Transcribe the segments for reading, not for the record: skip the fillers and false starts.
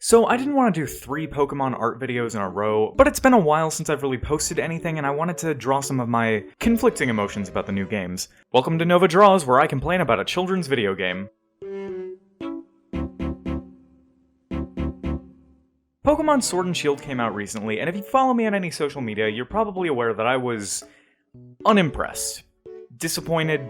So I didn't want to do 3 Pokemon art videos in a row, but it's been a while since I've really posted anything and I wanted to draw some of my conflicting emotions about the new games. Welcome to NovaDraws, where I complain about a children's video game. Pokemon Sword and Shield came out recently, and if you follow me on any social media, you're probably aware that I was unimpressed, disappointed,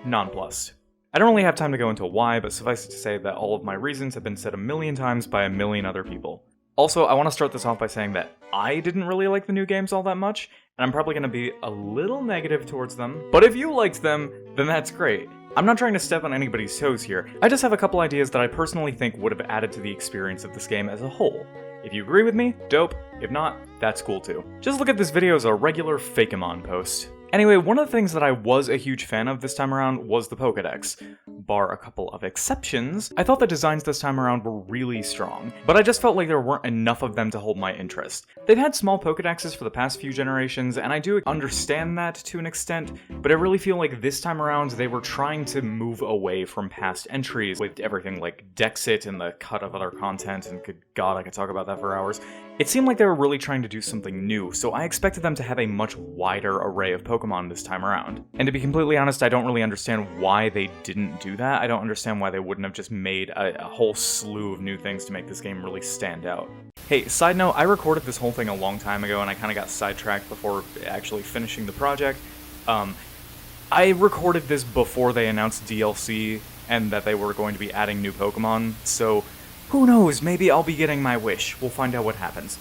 nonplussed. I don't really have time to go into why, but suffice it to say that all of my reasons have been said a million times by a million other people. Also, I want to start this off by saying that I didn't really like the new games all that much, and I'm probably going to be a little negative towards them, but if you liked them, then that's great. I'm not trying to step on anybody's toes here, I just have a couple ideas that I personally think would have added to the experience of this game as a whole. If you agree with me, dope. If not, that's cool too. Just look at this video as a regular Fakemon post. Anyway, one of the things that I was a huge fan of this time around was the Pokédex. Bar a couple of exceptions, I thought the designs this time around were really strong, but I just felt like there weren't enough of them to hold my interest. They've had small Pokédexes for the past few generations, and I do understand that to an extent, but I really feel like this time around they were trying to move away from past entries with everything like Dexit and the cut of other content, and good god, I could talk about that for hours. It seemed like they were really trying to do something new, so I expected them to have a much wider array of Pokemon this time around. And to be completely honest, I don't really understand why they didn't do that. I don't understand why they wouldn't have just made a whole slew of new things to make this game really stand out. Hey, side note, I recorded this whole thing a long time ago and I kind of got sidetracked before actually finishing the project. I recorded this before they announced DLC and that they were going to be adding new Pokemon, so who knows, maybe I'll be getting my wish. We'll find out what happens.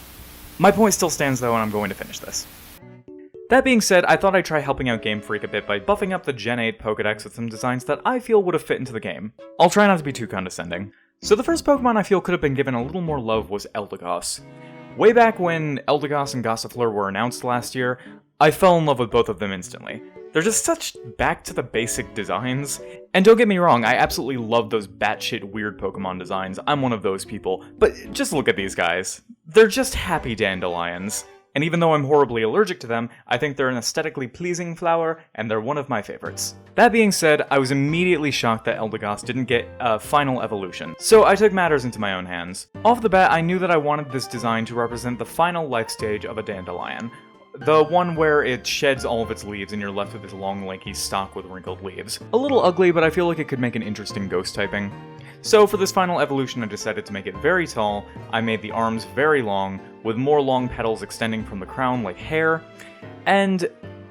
My point still stands though, and I'm going to finish this. That being said, I thought I'd try helping out Game Freak a bit by buffing up the Gen 8 Pokédex with some designs that I feel would have fit into the game. I'll try not to be too condescending. So the first Pokemon I feel could have been given a little more love was Eldegoss. Way back when Eldegoss and Gossifleur were announced last year, I fell in love with both of them instantly. They're just such back-to-the-basic designs. And don't get me wrong, I absolutely love those batshit weird Pokemon designs, I'm one of those people, but just look at these guys. They're just happy dandelions. And even though I'm horribly allergic to them, I think they're an aesthetically pleasing flower, and they're one of my favorites. That being said, I was immediately shocked that Eldegoss didn't get a final evolution, so I took matters into my own hands. Off the bat, I knew that I wanted this design to represent the final life stage of a dandelion. The one where it sheds all of its leaves and you're left with this long, lanky stalk with wrinkled leaves. A little ugly, but I feel like it could make an interesting ghost typing. So for this final evolution, I decided to make it very tall. I made the arms very long, with more long petals extending from the crown like hair. And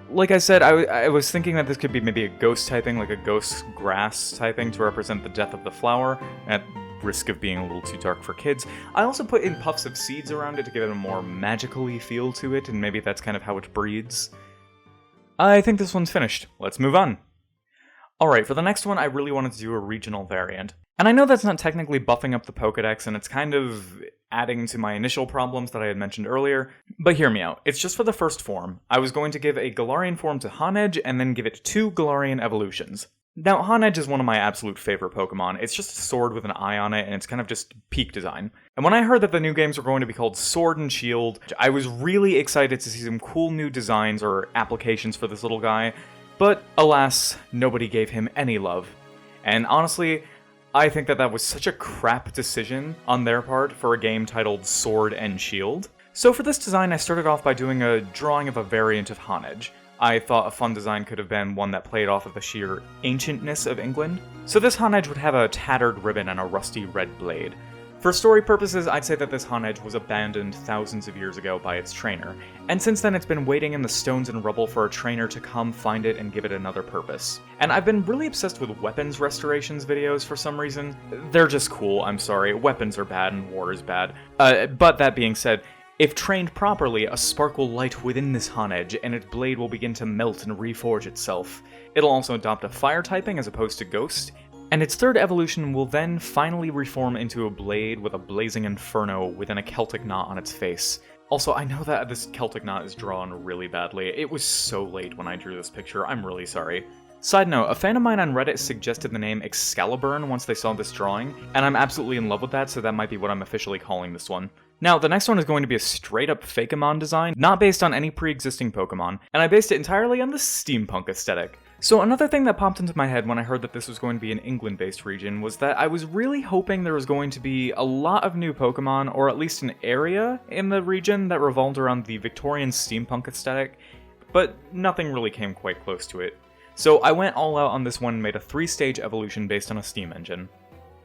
like I said, I was thinking that this could be maybe a ghost typing, like a ghost grass typing to represent the death of the flower, at risk of being a little too dark for kids. I also put in puffs of seeds around it to give it a more magical-y feel to it, and maybe that's kind of how it breeds. I think this one's finished. Let's move on. Alright, for the next one, I really wanted to do a regional variant. And I know that's not technically buffing up the Pokédex, and it's kind of adding to my initial problems that I had mentioned earlier, but hear me out. It's just for the first form. I was going to give a Galarian form to Honedge, and then give it 2 Galarian evolutions. Now, Honedge is one of my absolute favorite Pokemon. It's just a sword with an eye on it, and it's kind of just peak design. And when I heard that the new games were going to be called Sword and Shield, I was really excited to see some cool new designs or applications for this little guy, but alas, nobody gave him any love. And honestly, I think that that was such a crap decision on their part for a game titled Sword and Shield. So for this design, I started off by doing a drawing of a variant of Honedge. I thought a fun design could have been one that played off of the sheer ancientness of England. So this Honedge would have a tattered ribbon and a rusty red blade. For story purposes, I'd say that this Honedge was abandoned thousands of years ago by its trainer, and since then it's been waiting in the stones and rubble for a trainer to come find it and give it another purpose. And I've been really obsessed with weapons restorations videos for some reason. They're just cool, I'm sorry. Weapons are bad and war is bad. But that being said, if trained properly, a spark will light within this Honedge, and its blade will begin to melt and reforge itself. It'll also adopt a fire typing as opposed to ghost, and its third evolution will then finally reform into a blade with a blazing inferno within a Celtic knot on its face. Also, I know that this Celtic knot is drawn really badly. It was so late when I drew this picture, I'm really sorry. Side note, a fan of mine on Reddit suggested the name Excaliburn once they saw this drawing, and I'm absolutely in love with that, so that might be what I'm officially calling this one. Now, the next one is going to be a straight-up Fakemon design, not based on any pre-existing Pokemon, and I based it entirely on the steampunk aesthetic. So another thing that popped into my head when I heard that this was going to be an England-based region was that I was really hoping there was going to be a lot of new Pokemon, or at least an area in the region that revolved around the Victorian steampunk aesthetic, but nothing really came quite close to it. So I went all out on this one and made a 3-stage evolution based on a Steam engine.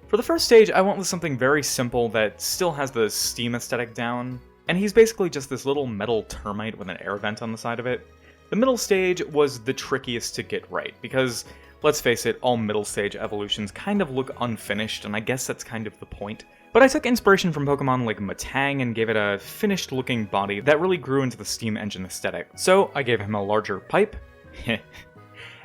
For the first stage, I went with something very simple that still has the Steam aesthetic down, and he's basically just this little metal termite with an air vent on the side of it. The middle stage was the trickiest to get right, because, let's face it, all middle stage evolutions kind of look unfinished, and I guess that's kind of the point. But I took inspiration from Pokemon like Matang and gave it a finished-looking body that really grew into the Steam engine aesthetic. So I gave him a larger pipe,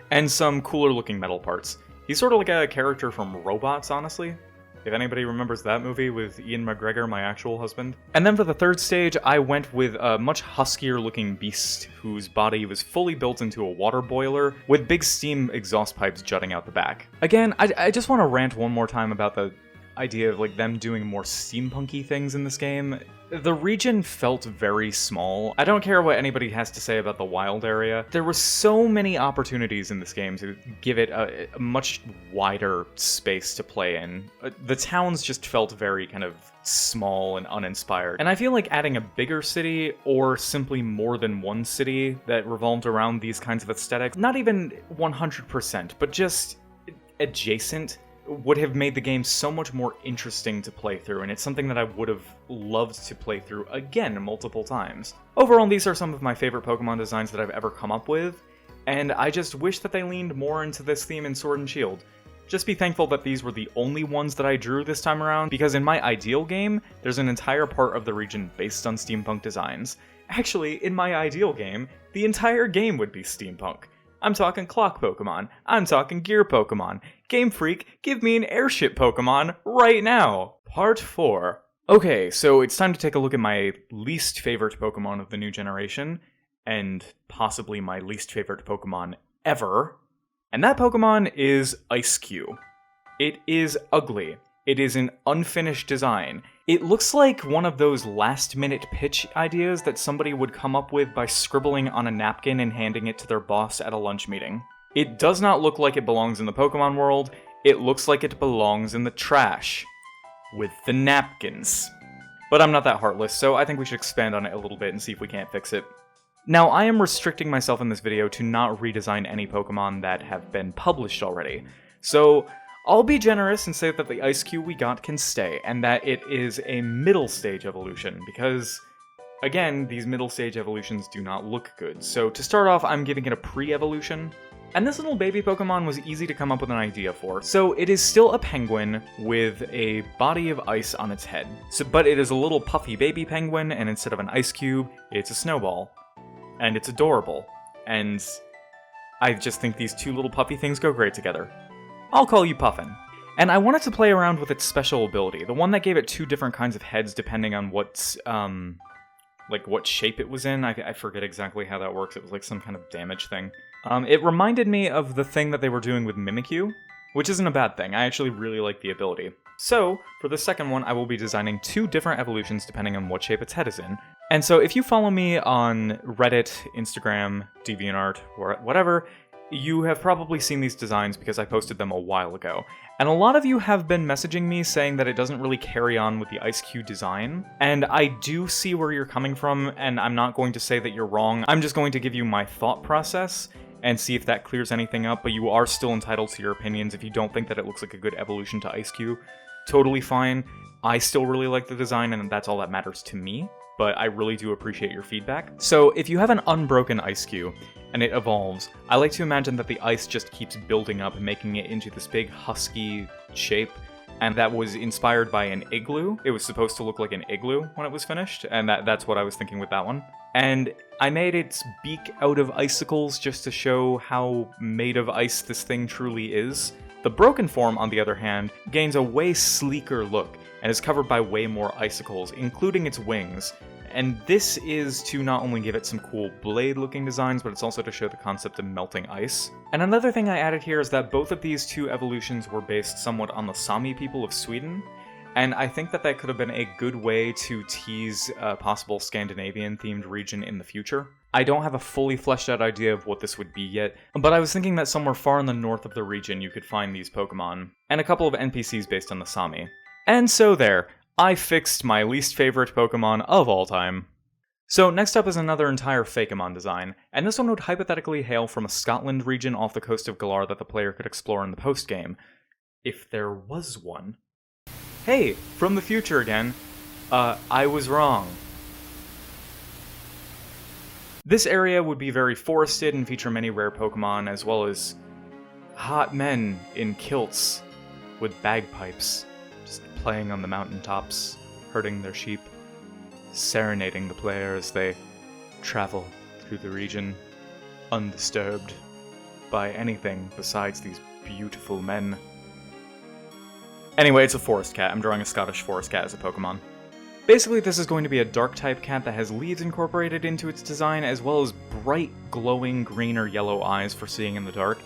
and some cooler-looking metal parts. He's sort of like a character from Robots, honestly. If anybody remembers that movie with Ian McGregor, my actual husband. And then for the third stage, I went with a much huskier looking beast whose body was fully built into a water boiler with big steam exhaust pipes jutting out the back. Again, I just want to rant one more time about the idea of like them doing more steampunky things in this game. The region felt very small. I don't care what anybody has to say about the wild area. There were so many opportunities in this game to give it a much wider space to play in. The towns just felt very kind of small and uninspired. And I feel like adding a bigger city, or simply more than one city that revolved around these kinds of aesthetics, not even 100%, but just adjacent, would have made the game so much more interesting to play through, and it's something that I would have loved to play through again multiple times. Overall, these are some of my favorite Pokemon designs that I've ever come up with, and I just wish that they leaned more into this theme in Sword and Shield. Just be thankful that these were the only ones that I drew this time around, because in my ideal game, there's an entire part of the region based on steampunk designs. Actually, in my ideal game, the entire game would be steampunk. I'm talking clock Pokemon. I'm talking gear Pokemon. Game Freak, give me an airship Pokemon right now! Part 4. Okay, so it's time to take a look at my least favorite Pokemon of the new generation, and possibly my least favorite Pokemon ever. And that Pokemon is Ice-Q. It is ugly. It is an unfinished design. It looks like one of those last-minute pitch ideas that somebody would come up with by scribbling on a napkin and handing it to their boss at a lunch meeting. It does not look like it belongs in the Pokemon world. It looks like it belongs in the trash. With the napkins. But I'm not that heartless, so I think we should expand on it a little bit and see if we can't fix it. Now, I am restricting myself in this video to not redesign any Pokemon that have been published already. So I'll be generous and say that the Ice-Q we got can stay, and that it is a middle stage evolution, because, again, these middle stage evolutions do not look good. So to start off, I'm giving it a pre-evolution. And this little baby Pokemon was easy to come up with an idea for. So it is still a penguin with a body of ice on its head. But it is a little puffy baby penguin, and instead of an ice cube, it's a snowball. And it's adorable. And I just think these two little puffy things go great together. I'll call you Puffin. And I wanted to play around with its special ability, the one that gave it 2 different kinds of heads depending on what shape it was in. I forget exactly how that works. It was like some kind of damage thing. It reminded me of the thing that they were doing with Mimikyu, which isn't a bad thing. I actually really like the ability. So, for the second one, I will be designing 2 different evolutions depending on what shape its head is in. And so if you follow me on Reddit, Instagram, DeviantArt, or whatever, you have probably seen these designs because I posted them a while ago. And a lot of you have been messaging me saying that it doesn't really carry on with the Ice-Q design. And I do see where you're coming from, and I'm not going to say that you're wrong. I'm just going to give you my thought process and see if that clears anything up, but you are still entitled to your opinions. If you don't think that it looks like a good evolution to Ice-Q, totally fine. I still really like the design, and that's all that matters to me, but I really do appreciate your feedback. So if you have an unbroken Ice-Q, and it evolves, I like to imagine that the ice just keeps building up, making it into this big husky shape, and that was inspired by an igloo. It was supposed to look like an igloo when it was finished, and that's what I was thinking with that one. And I made its beak out of icicles just to show how made of ice this thing truly is. The broken form, on the other hand, gains a way sleeker look, and is covered by way more icicles, including its wings. And this is to not only give it some cool blade-looking designs, but it's also to show the concept of melting ice. And another thing I added here is that both of these 2 evolutions were based somewhat on the Sami people of Sweden, and I think that could have been a good way to tease a possible Scandinavian-themed region in the future. I don't have a fully fleshed out idea of what this would be yet, but I was thinking that somewhere far in the north of the region you could find these Pokemon, and a couple of NPCs based on the Sami. And so there, I fixed my least favorite Pokemon of all time. So next up is another entire Fakemon design, and this one would hypothetically hail from a Scotland region off the coast of Galar that the player could explore in the post-game. If there was one. Hey, from the future again. I was wrong. This area would be very forested and feature many rare Pokemon, as well as hot men in kilts with bagpipes, just playing on the mountaintops, herding their sheep, serenading the player as they travel through the region, undisturbed by anything besides these beautiful men. Anyway, it's a forest cat. I'm drawing a Scottish forest cat as a Pokemon. Basically, this is going to be a dark-type cat that has leaves incorporated into its design, as well as bright, glowing green or yellow eyes for seeing in the dark.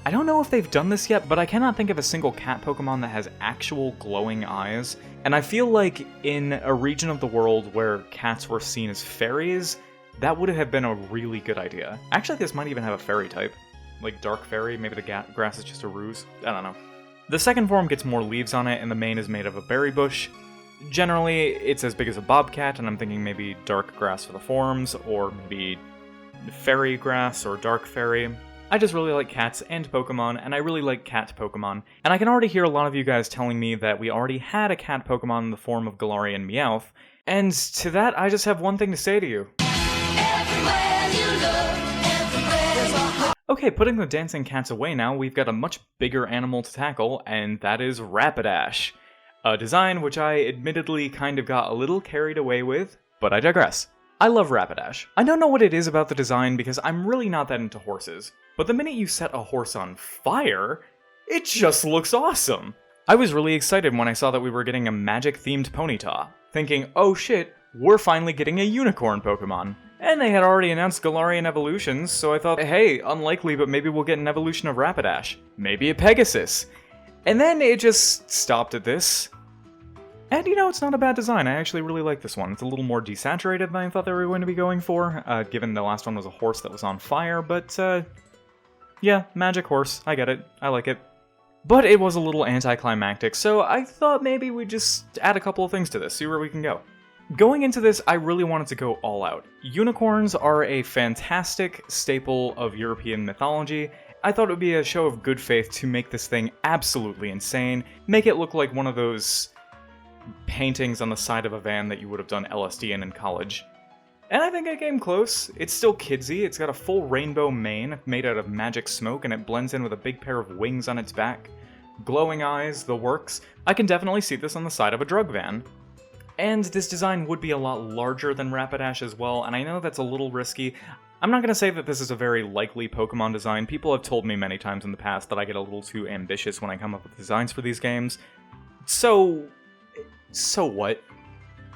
I don't know if they've done this yet, but I cannot think of a single cat Pokemon that has actual glowing eyes, and I feel like in a region of the world where cats were seen as fairies, that would have been a really good idea. Actually, this might even have a fairy type. Like Dark Fairy, maybe the grass is just a ruse? I don't know. The second form gets more leaves on it, and the mane is made of a berry bush. Generally, it's as big as a bobcat, and I'm thinking maybe dark grass for the forms, or maybe fairy grass or dark fairy. I just really like cats and Pokemon, and I really like cat Pokemon. And I can already hear a lot of you guys telling me that we already had a cat Pokemon in the form of Galarian Meowth, and to that, I just have one thing to say to you. Okay, putting the dancing cats away now, we've got a much bigger animal to tackle, and that is Rapidash. A design which I admittedly kind of got a little carried away with, but I digress. I love Rapidash. I don't know what it is about the design because I'm really not that into horses, but the minute you set a horse on fire, it just looks awesome. I was really excited when I saw that we were getting a magic-themed Ponyta, thinking, oh shit, we're finally getting a unicorn Pokemon. And they had already announced Galarian evolutions, so I thought, hey, unlikely, but maybe we'll get an evolution of Rapidash. Maybe a Pegasus. And then it just stopped at this. And you know, it's not a bad design. I actually really like this one. It's a little more desaturated than I thought they were going to be going for, given the last one was a horse that was on fire, but, yeah, magic horse. I get it. I like it. But it was a little anticlimactic, so I thought maybe we'd just add a couple of things to this, see where we can go. Going into this, I really wanted to go all out. Unicorns are a fantastic staple of European mythology. I thought it would be a show of good faith to make this thing absolutely insane, make it look like one of those paintings on the side of a van that you would have done LSD in college. And I think I came close. It's still kidsy, it's got a full rainbow mane made out of magic smoke, and it blends in with a big pair of wings on its back. Glowing eyes, the works. I can definitely see this on the side of a drug van. And this design would be a lot larger than Rapidash as well, and I know that's a little risky. I'm not going to say that this is a very likely Pokemon design. People have told me many times in the past that I get a little too ambitious when I come up with designs for these games. So what?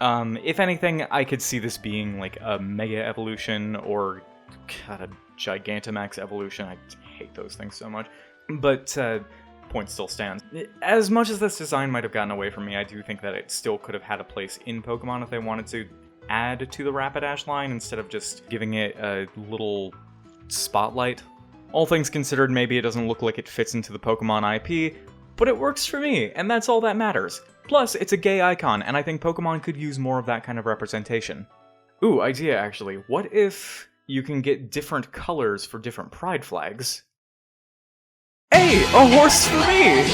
If anything, I could see this being like a Mega Evolution or, God, a Gigantamax Evolution. I hate those things so much. But, point still stands. As much as this design might have gotten away from me, I do think that it still could have had a place in Pokemon if they wanted to add to the Rapidash line instead of just giving it a little spotlight. All things considered, maybe it doesn't look like it fits into the Pokemon IP, but it works for me, and that's all that matters. Plus, it's a gay icon, and I think Pokemon could use more of that kind of representation. Ooh, idea actually. What if you can get different colors for different pride flags? Hey, a horse for me!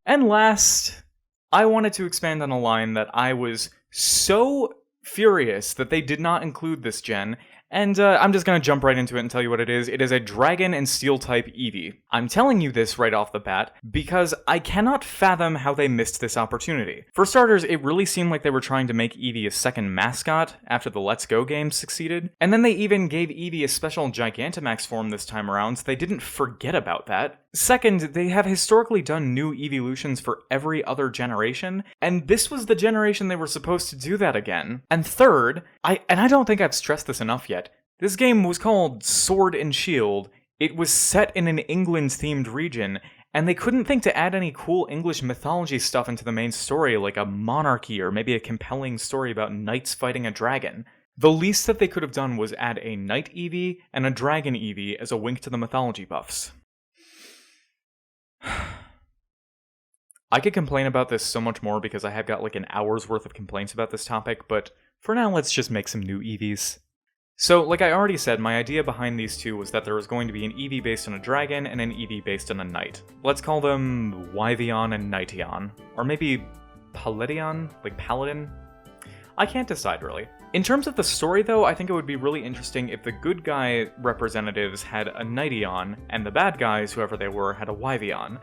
And last, I wanted to expand on a line that I was so furious that they did not include this gen, and I'm just gonna jump right into it and tell you what it is. It is a Dragon and Steel-type Edie. I'm telling you this right off the bat because I cannot fathom how they missed this opportunity. For starters, it really seemed like they were trying to make Edie a second mascot after the Let's Go games succeeded, and then they even gave Edie a special Gigantamax form this time around, so they didn't forget about that. Second, they have historically done new evolutions for every other generation, and this was the generation they were supposed to do that again. And third, I don't think I've stressed this enough yet, this game was called Sword and Shield. It was set in an England-themed region, and they couldn't think to add any cool English mythology stuff into the main story, like a monarchy or maybe a compelling story about knights fighting a dragon. The least that they could have done was add a knight Eevee and a dragon Eevee as a wink to the mythology buffs. I could complain about this so much more because I have got like an hour's worth of complaints about this topic, but for now let's just make some new Eevees. So, like I already said, my idea behind these two was that there was going to be an Eevee based on a dragon and an Eevee based on a knight. Let's call them Wyvion and Knightion. Or maybe Palladion? Like Paladin? I can't decide really. In terms of the story though, I think it would be really interesting if the good guy representatives had a Knightion, and the bad guys, whoever they were, had a Wyvion.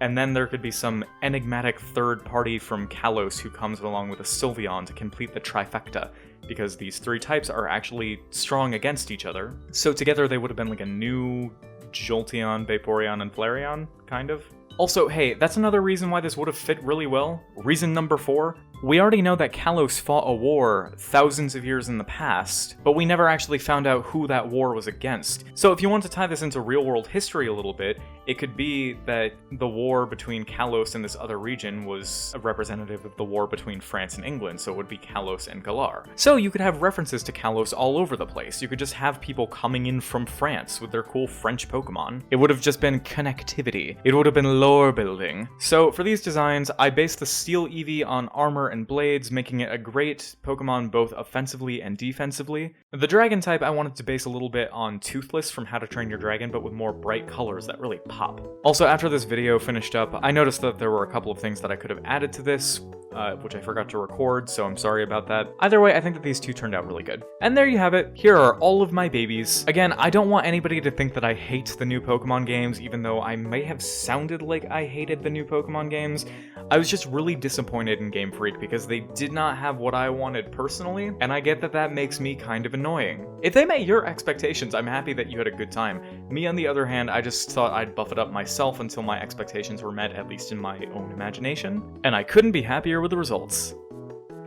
And then there could be some enigmatic third party from Kalos who comes along with a Sylveon to complete the trifecta, because these three types are actually strong against each other. So together they would have been like a new Jolteon, Vaporeon, and Flareon, kind of. Also, hey, that's another reason why this would have fit really well. Reason number 4. We already know that Kalos fought a war thousands of years in the past, but we never actually found out who that war was against. So if you want to tie this into real-world history a little bit, it could be that the war between Kalos and this other region was a representative of the war between France and England, so it would be Kalos and Galar. So you could have references to Kalos all over the place. You could just have people coming in from France with their cool French Pokemon. It would have just been connectivity. It would have been lore building. So for these designs, I based the Steel Eevee on armor and blades, making it a great Pokemon both offensively and defensively. The dragon type I wanted to base a little bit on Toothless from How to Train Your Dragon, but with more bright colors that really pop. Also, after this video finished up, I noticed that there were a couple of things that I could have added to this, which I forgot to record, so I'm sorry about that. Either way, I think that these two turned out really good. And there you have it. Here are all of my babies. Again, I don't want anybody to think that I hate the new Pokemon games, even though I may have sounded like I hated the new Pokemon games. I was just really disappointed in Game Freak because they did not have what I wanted personally, and I get that that makes me kind of annoying. If they met your expectations, I'm happy that you had a good time. Me, on the other hand, I just thought I'd buff it up myself until my expectations were met, at least in my own imagination, and I couldn't be happier with the results.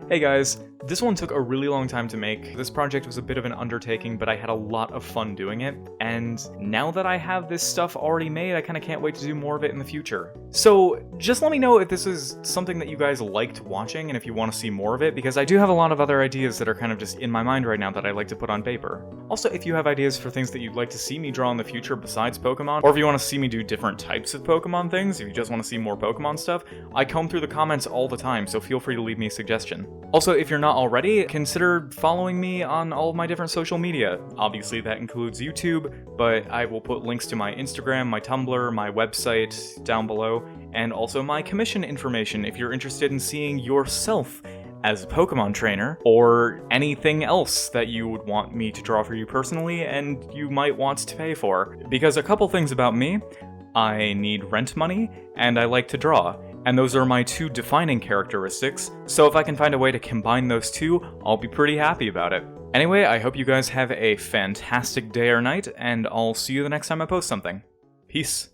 Hey guys, this one took a really long time to make. This project was a bit of an undertaking, but I had a lot of fun doing it, and now that I have this stuff already made, I kinda can't wait to do more of it in the future. So just let me know if this is something that you guys liked watching and if you want to see more of it, because I do have a lot of other ideas that are kind of just in my mind right now that I like to put on paper. Also, if you have ideas for things that you'd like to see me draw in the future besides Pokemon, or if you want to see me do different types of Pokemon things, if you just want to see more Pokemon stuff, I comb through the comments all the time, so feel free to leave me a suggestion. Also, if you're not already, consider following me on all of my different social media. Obviously that includes YouTube, but I will put links to my Instagram, my Tumblr, my website down below, and also my commission information if you're interested in seeing yourself as a Pokemon trainer, or anything else that you would want me to draw for you personally and you might want to pay for. Because a couple things about me: I need rent money, and I like to draw. And those are my two defining characteristics, so if I can find a way to combine those two, I'll be pretty happy about it. Anyway, I hope you guys have a fantastic day or night, and I'll see you the next time I post something. Peace.